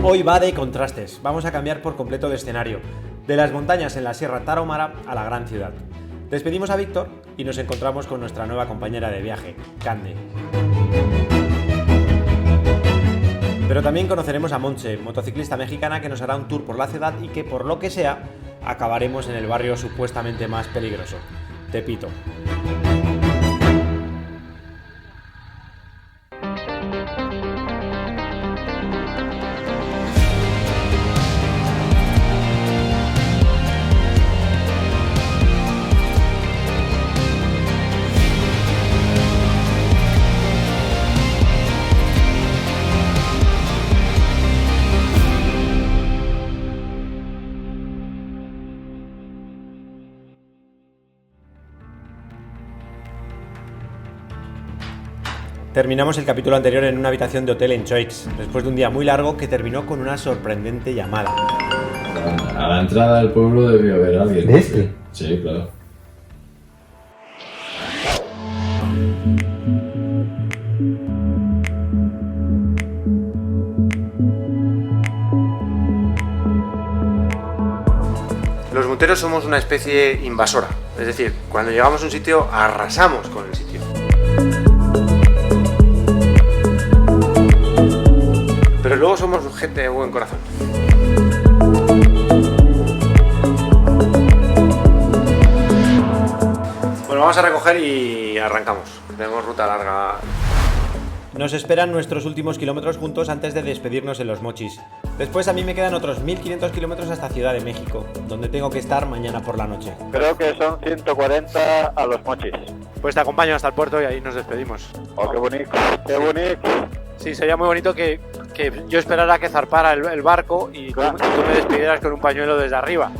Hoy va de contrastes, vamos a cambiar por completo de escenario, de las montañas en la Sierra Tarahumara a la gran ciudad. Despedimos a Víctor y nos encontramos con nuestra nueva compañera de viaje, Cande. Pero también conoceremos a Montse, motociclista mexicana que nos hará un tour por la ciudad y que, por lo que sea, acabaremos en el barrio supuestamente más peligroso, Tepito. Terminamos el capítulo anterior en una habitación de hotel en Choix, después de un día muy largo que terminó con una sorprendente llamada. A la entrada del pueblo debió haber alguien. ¿De este? Sí, claro. Los monteros somos una especie invasora, es decir, cuando llegamos a un sitio arrasamos con el sitio. Pero luego somos gente de buen corazón. Bueno, vamos a recoger y arrancamos. Tenemos ruta larga. Nos esperan nuestros últimos kilómetros juntos antes de despedirnos en Los Mochis. Después a mí me quedan otros 1500 kilómetros hasta Ciudad de México, donde tengo que estar mañana por la noche. Creo que son 140 a Los Mochis. Pues te acompaño hasta el puerto y ahí nos despedimos. Oh, qué bonito, qué bonito. Sí, sería muy bonito que yo esperara que zarpara el barco y Claro. tú me despidieras con un pañuelo desde arriba.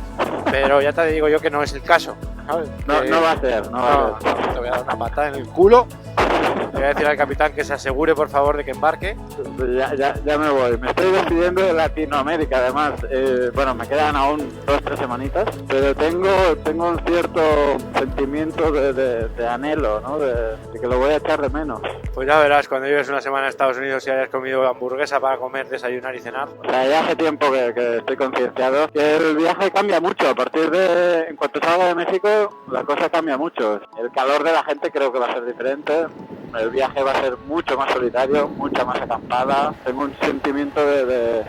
Pero ya te digo yo que no es el caso, ¿sabes? No va a ser, no va a ser. Te voy a dar una patada en el culo. Le voy a decir al capitán que se asegure, por favor, de que embarque. Ya me voy. Me estoy despidiendo de Latinoamérica, además. Bueno, me quedan aún 2-3 semanitas, pero tengo un cierto sentimiento de anhelo, ¿no? De que lo voy a echar de menos. Pues ya verás, cuando lleves una semana en Estados Unidos y hayas comido hamburguesa para comer, desayunar y cenar. O sea, ya hace tiempo que estoy concienciado que el viaje cambia mucho. En cuanto salga de México, la cosa cambia mucho. El calor de la gente creo que va a ser diferente. El viaje va a ser mucho más solitario, mucha más acampada. Tengo un sentimiento de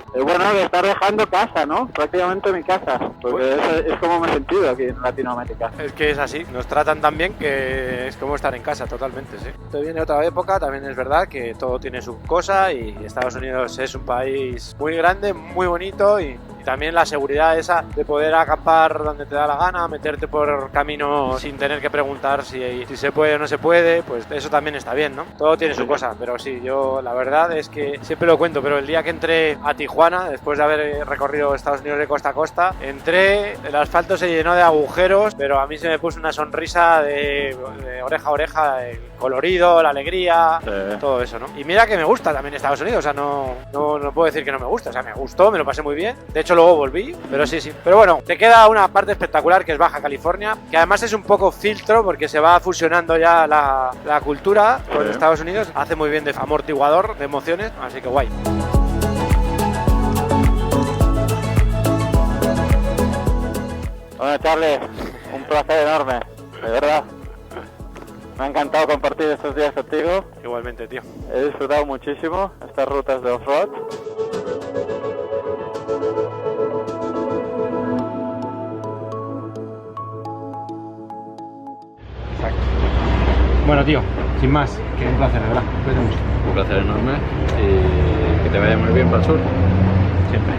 estar dejando casa, ¿no? Prácticamente mi casa. Porque es como me he sentido aquí en Latinoamérica. Es que es así, nos tratan tan bien que es como estar en casa totalmente, sí. Te viene otra época, también es verdad que todo tiene su cosa y Estados Unidos es un país muy grande, muy bonito y también la seguridad esa de poder acampar donde te da la gana, meterte por caminos sin tener que preguntar si se puede o no se puede, pues eso también está bien, ¿no? Todo tiene su cosa, pero sí, yo la verdad es que siempre lo cuento, pero el día que entré a Tijuana, después de haber recorrido Estados Unidos de costa a costa, entré, el asfalto se llenó de agujeros, pero a mí se me puso una sonrisa de oreja a oreja, el colorido, la alegría, todo eso, ¿no? Y mira que me gusta también Estados Unidos, o sea, no puedo decir que no me gusta, o sea, me gustó, me lo pasé muy bien, de hecho luego volví, pero sí. Pero bueno, te queda una parte espectacular que es Baja California, que además es un poco filtro porque se va fusionando ya la cultura con Estados Unidos, hace muy bien de amortiguador de emociones, así que guay. Bueno, Charlie, un placer enorme, de verdad. Me ha encantado compartir estos días contigo. Igualmente, tío. He disfrutado muchísimo estas rutas de off-road. Bueno, tío, sin más, que un placer, de verdad. Cuídate mucho. Un placer enorme y que te vaya muy bien para el sur. Siempre.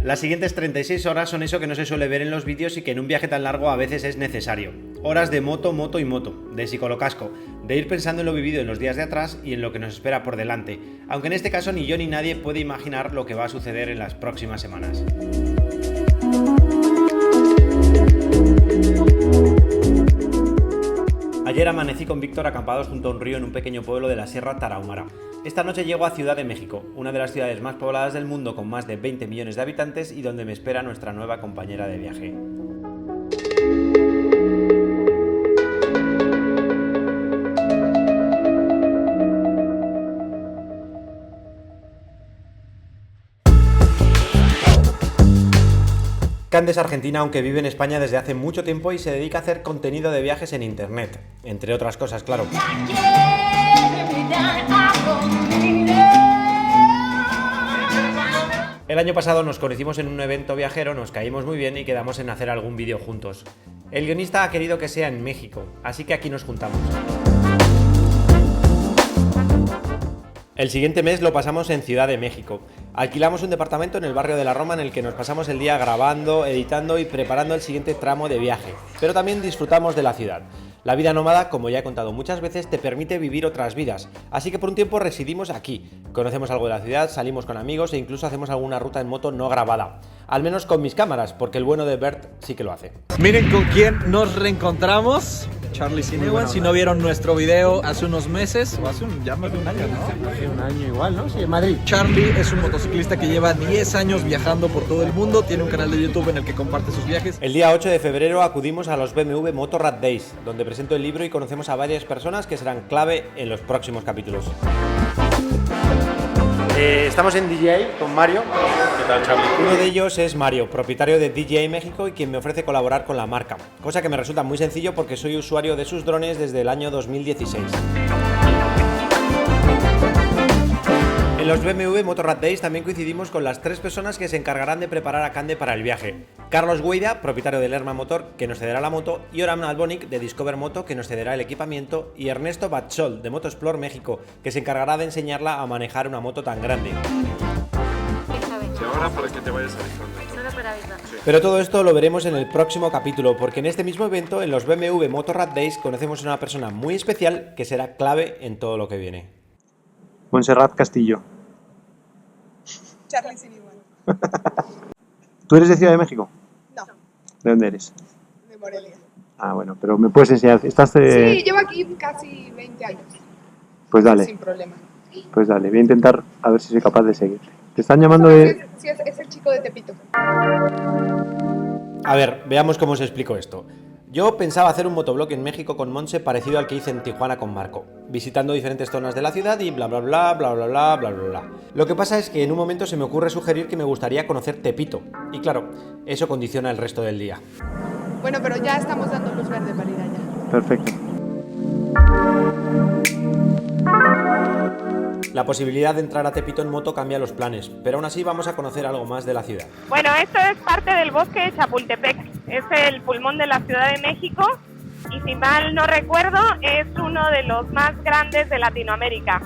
Las siguientes 36 horas son eso que no se suele ver en los vídeos y que en un viaje tan largo a veces es necesario. Horas de moto, de psicolocasco, de ir pensando en lo vivido en los días de atrás y en lo que nos espera por delante, aunque en este caso ni yo ni nadie puede imaginar lo que va a suceder en las próximas semanas. Ayer amanecí con Víctor acampados junto a un río en un pequeño pueblo de la Sierra Tarahumara. Esta noche llego a Ciudad de México, una de las ciudades más pobladas del mundo con más de 20 millones de habitantes y donde me espera nuestra nueva compañera de viaje. Cande es argentina, aunque vive en España desde hace mucho tiempo y se dedica a hacer contenido de viajes en internet, entre otras cosas, claro. El año pasado nos conocimos en un evento viajero, nos caímos muy bien y quedamos en hacer algún vídeo juntos. El guionista ha querido que sea en México, así que aquí nos juntamos. El siguiente mes lo pasamos en Ciudad de México. Alquilamos un departamento en el barrio de la Roma en el que nos pasamos el día grabando, editando y preparando el siguiente tramo de viaje. Pero también disfrutamos de la ciudad. La vida nómada, como ya he contado muchas veces, te permite vivir otras vidas. Así que por un tiempo residimos aquí. Conocemos algo de la ciudad, salimos con amigos e incluso hacemos alguna ruta en moto no grabada. Al menos con mis cámaras, porque el bueno de Bert sí que lo hace. Miren con quién nos reencontramos. Charlie Sinewan, si no vieron nuestro video hace unos meses, o ya más de un año, ¿no? Hace un año igual, ¿no? Sí, en Madrid. Charlie es un motociclista que lleva 10 años viajando por todo el mundo, tiene un canal de YouTube en el que comparte sus viajes. El día 8 de febrero acudimos a los BMW Motorrad Days, donde presento el libro y conocemos a varias personas que serán clave en los próximos capítulos. Estamos en DJI con Mario. ¿Qué tal, Charlie? Uno de ellos es Mario, propietario de DJI México y quien me ofrece colaborar con la marca, cosa que me resulta muy sencillo porque soy usuario de sus drones desde el año 2016. En los BMW Motorrad Days también coincidimos con las 3 personas que se encargarán de preparar a Cande para el viaje. Carlos Gueida, propietario de Lerma Motor, que nos cederá la moto, y Oram Albonic, de Discover Moto, que nos cederá el equipamiento, y Ernesto Batchol, de Motoexplore México, que se encargará de enseñarla a manejar una moto tan grande. Y ahora para que te vayas avisando. Pero todo esto lo veremos en el próximo capítulo, porque en este mismo evento, en los BMW Motorrad Days, conocemos a una persona muy especial que será clave en todo lo que viene. Montserrat Castillo. Charlie Sinewan. ¿Tú eres de Ciudad de México? No, ¿De dónde eres? de Morelia. Ah, bueno, pero me puedes enseñar. Sí, llevo aquí casi 20 años. Pues dale, Sin problema. pues dale. Voy a intentar a ver si soy capaz de seguirte. Te están llamando de... Sí, es el chico de Tepito. A ver, veamos cómo os explico esto. Yo pensaba hacer un motoblog en México con Monse parecido al que hice en Tijuana con Marco, visitando diferentes zonas de la ciudad y bla bla bla bla bla bla bla bla bla. Lo que pasa es que en un momento se me ocurre sugerir que me gustaría conocer Tepito, y claro, eso condiciona el resto del día. Bueno, pero ya estamos dando luz verde para ir allá. Perfecto. La posibilidad de entrar a Tepito en moto cambia los planes, pero aún así vamos a conocer algo más de la ciudad. Bueno, esto es parte del bosque de Chapultepec, es el pulmón de la Ciudad de México y si mal no recuerdo es uno de los más grandes de Latinoamérica.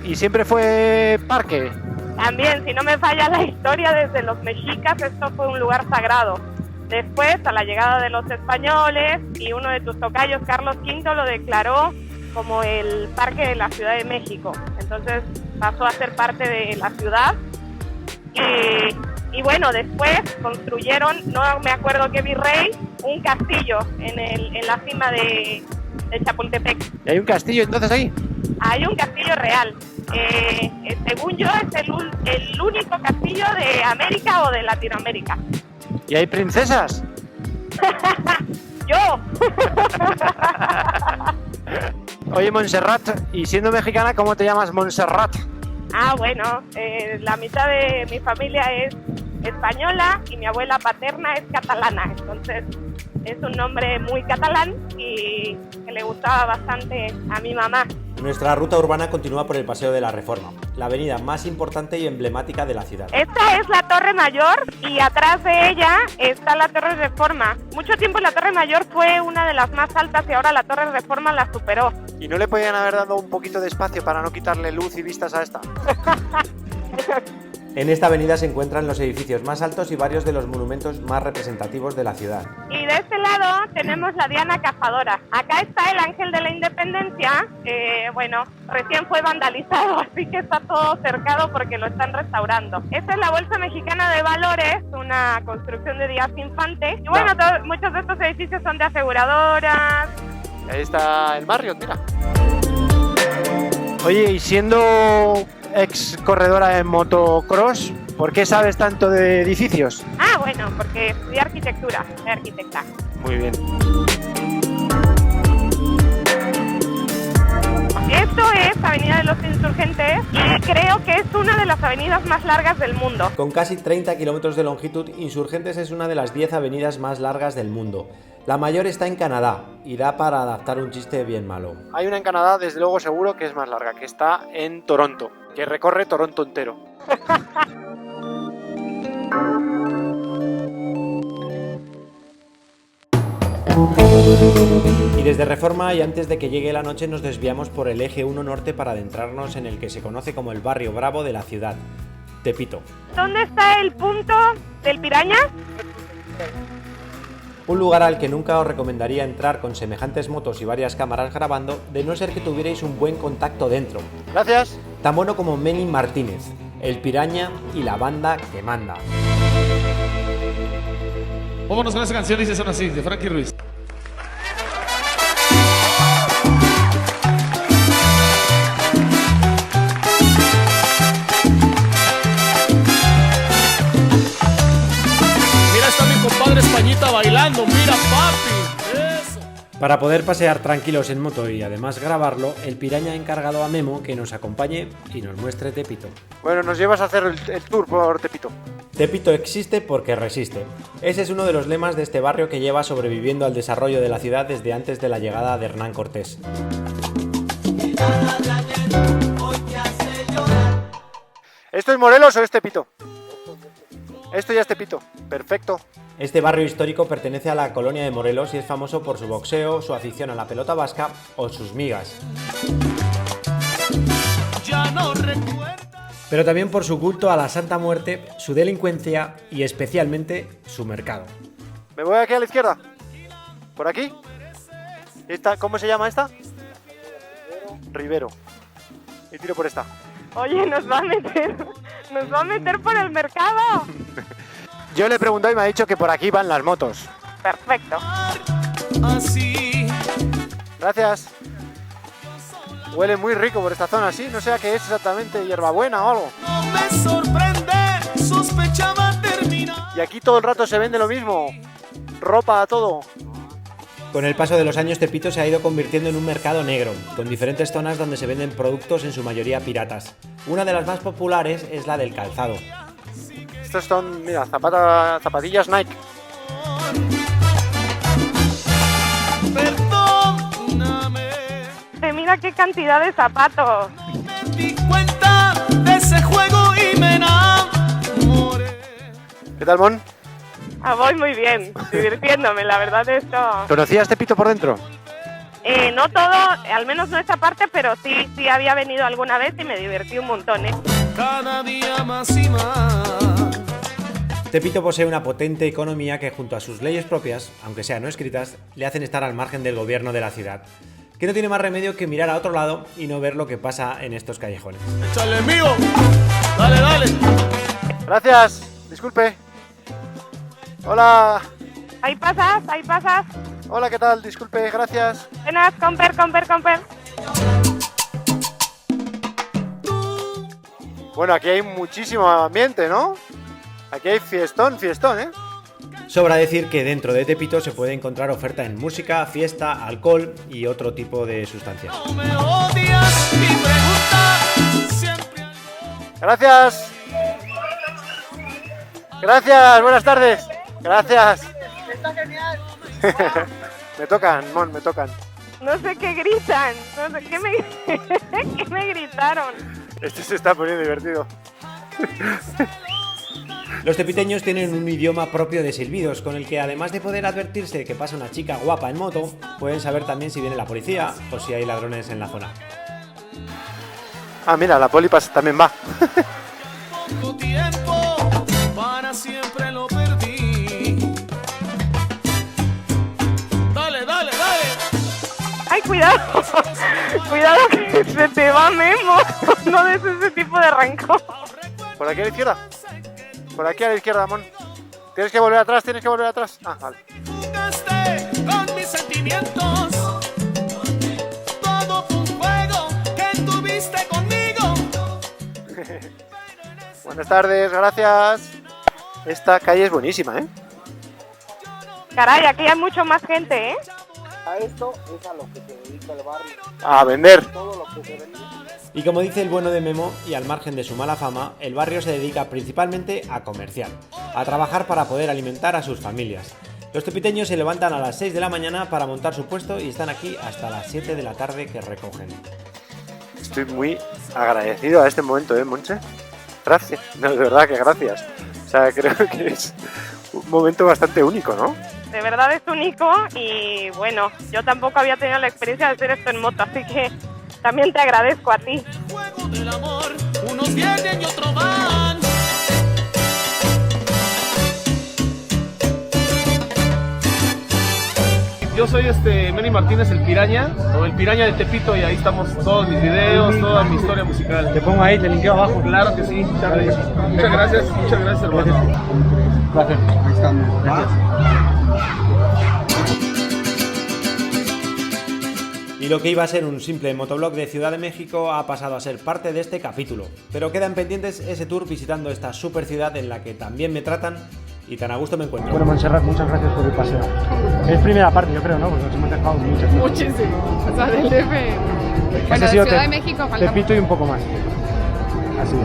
¿Y siempre fue parque? También, si no me falla la historia, desde los mexicas esto fue un lugar sagrado. Después, a la llegada de los españoles y uno de tus tocayos, Carlos V, lo declaró como el parque de la Ciudad de México. Entonces pasó a ser parte de la ciudad y bueno, después construyeron, no me acuerdo qué virrey, un castillo en la cima de Chapultepec. ¿Y hay un castillo entonces ahí? Hay un castillo real. Según yo es el único castillo de América o de Latinoamérica. ¿Y hay princesas? ¡Yo! Oye, Montserrat, y siendo mexicana, ¿cómo te llamas Montserrat? Ah, bueno, la mitad de mi familia es española y mi abuela paterna es catalana, entonces es un nombre muy catalán y que le gustaba bastante a mi mamá. Nuestra ruta urbana continúa por el Paseo de la Reforma, la avenida más importante y emblemática de la ciudad. Esta es la Torre Mayor y atrás de ella está la Torre Reforma. Mucho tiempo la Torre Mayor fue una de las más altas y ahora la Torre Reforma la superó. ¿Y no le podían haber dado un poquito de espacio para no quitarle luz y vistas a esta? En esta avenida se encuentran los edificios más altos y varios de los monumentos más representativos de la ciudad. Y de este lado tenemos la Diana Cazadora. Acá está el Ángel de la Independencia, que bueno, recién fue vandalizado, así que está todo cercado porque lo están restaurando. Esta es la Bolsa Mexicana de Valores, una construcción de Díaz Infante. Y bueno, muchos de estos edificios son de aseguradoras. Ahí está el barrio, mira. Oye, y siendo ex corredora en motocross, ¿por qué sabes tanto de edificios? Ah, bueno, porque estudié arquitectura, soy arquitecta. Muy bien. Esto es Avenida de los Insurgentes y creo que es es una de las avenidas más largas del mundo. Con casi 30 kilómetros de longitud, Insurgentes es una de las 10 avenidas más largas del mundo. La mayor está en Canadá y da para adaptar un chiste bien malo. Hay una en Canadá, desde luego seguro que es más larga, que está en Toronto, que recorre Toronto entero. Y desde Reforma y antes de que llegue la noche nos desviamos por el eje 1 norte para adentrarnos en el que se conoce como el barrio bravo de la ciudad, Tepito. ¿Dónde está el punto del Piraña? Un lugar al que nunca os recomendaría entrar con semejantes motos y varias cámaras grabando, de no ser que tuvierais un buen contacto dentro. Gracias. Tan bueno como Menin Martínez, el Piraña y la banda que manda. Vámonos con esa canción, dice son así, de Frankie Ruiz. Mira, está mi compadre Españita bailando, mira papi. Eso. Para poder pasear tranquilos en moto y además grabarlo, el Piraña ha encargado a Memo que nos acompañe y nos muestre Tepito. Bueno, nos llevas a hacer el tour por Tepito. Tepito existe porque resiste. Ese es uno de los lemas de este barrio que lleva sobreviviendo al desarrollo de la ciudad desde antes de la llegada de Hernán Cortés. ¿Esto es Morelos o es Tepito? Esto ya es Tepito. Perfecto. Este barrio histórico pertenece a la colonia de Morelos y es famoso por su boxeo, su afición a la pelota vasca o sus migas. Pero también por su culto a la Santa Muerte, su delincuencia y especialmente su mercado. Me voy aquí a la izquierda. ¿Por aquí? ¿Cómo se llama esta? Rivero. Y tiro por esta. Oye, nos va a meter por el mercado. Yo le he preguntado y me ha dicho que por aquí van las motos. Perfecto. Gracias. Huele muy rico por esta zona, ¿sí? No sé a qué es exactamente, hierbabuena o algo. Y aquí todo el rato se vende lo mismo. Ropa, todo. Con el paso de los años, Tepito se ha ido convirtiendo en un mercado negro, con diferentes zonas donde se venden productos en su mayoría piratas. Una de las más populares es la del calzado. Estos son, mira, zapatillas Nike. Mira qué cantidad de zapatos. ¿Qué tal, Mon? Voy muy bien, divirtiéndome, la verdad esto. ¿Conocías Tepito por dentro? No todo, al menos no esta parte, pero sí había venido alguna vez y me divertí un montón, ¿eh? Cada día más y más. Tepito posee una potente economía que, junto a sus leyes propias, aunque sean no escritas, le hacen estar al margen del gobierno de la ciudad, que no tiene más remedio que mirar a otro lado y no ver lo que pasa en estos callejones. ¡Échale, mío! ¡Dale, dale! Gracias, disculpe. Hola. Ahí pasas. Hola, ¿qué tal? Disculpe, gracias. Buenas, comper. Bueno, aquí hay muchísimo ambiente, ¿no? Aquí hay fiestón, ¿eh? Sobra decir que dentro de Tepito se puede encontrar oferta en música, fiesta, alcohol y otro tipo de sustancias. Gracias. Gracias, buenas tardes. Gracias. Está genial. Me tocan, Mon, me tocan. No sé qué gritan, no sé qué me gritaron. Este se está poniendo divertido. Los tepiteños tienen un idioma propio de silbidos, con el que además de poder advertirse que pasa una chica guapa en moto, pueden saber también si viene la policía o si hay ladrones en la zona. Ah, mira, la poli también va. Poco tiempo, para siempre lo perdí. Dale. Ay, cuidado. Cuidado que se te va Memo. No des ese tipo de rencor. ¿Por aquí a la izquierda? Por aquí a la izquierda, Mon. Tienes que volver atrás. Ah, vale. Con mis sentimientos. Todo fue un juego que tuviste conmigo. Buenas tardes, gracias. Esta calle es buenísima, ¿eh? Caray, aquí hay mucho más gente, ¿eh? A esto es a lo que se dedica el barrio. A vender. Todo lo que se vende Y como dice el bueno de Memo, y al margen de su mala fama, el barrio se dedica principalmente a comerciar, a trabajar para poder alimentar a sus familias. Los tepiteños se levantan a las 6 de la mañana para montar su puesto y están aquí hasta las 7 de la tarde que recogen. Estoy muy agradecido a este momento, Monche. Gracias, no, de verdad que gracias. O sea, creo que es un momento bastante único, ¿no? De verdad es único y bueno, yo tampoco había tenido la experiencia de hacer esto en moto, así que también te agradezco a ti. Juego del amor, unos vienen y otros van. Yo soy Meni Martínez, el Piraña, o el Piraña de Tepito, y ahí estamos todos mis videos, toda mi historia musical. Te pongo ahí, te linkeo abajo. Claro que sí, Charlie. Muchas gracias, hermano. Gracias. Ahí estamos. Gracias. Y lo que iba a ser un simple motoblog de Ciudad de México ha pasado a ser parte de este capítulo. Pero quedan pendientes ese tour visitando esta super ciudad en la que también me tratan y tan a gusto me encuentro. Bueno, Montserrat, muchas gracias por el paseo. Es primera parte, yo creo, ¿no? Porque nos hemos dejado muchas. Muchísimo. O sea, del DF. Bueno, de Ciudad de México falta. Tepito y un poco más. Así.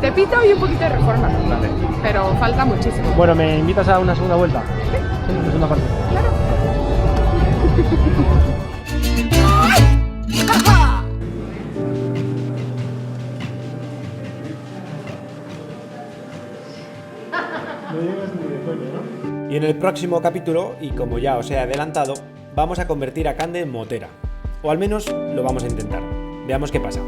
Tepito y un poquito de Reforma. Vale. Pero falta muchísimo. Bueno, ¿me invitas a una segunda vuelta? Sí, una segunda parte. Claro. Y en el próximo capítulo, y como ya os he adelantado, vamos a convertir a Cande en motera. O al menos lo vamos a intentar. Veamos qué pasa.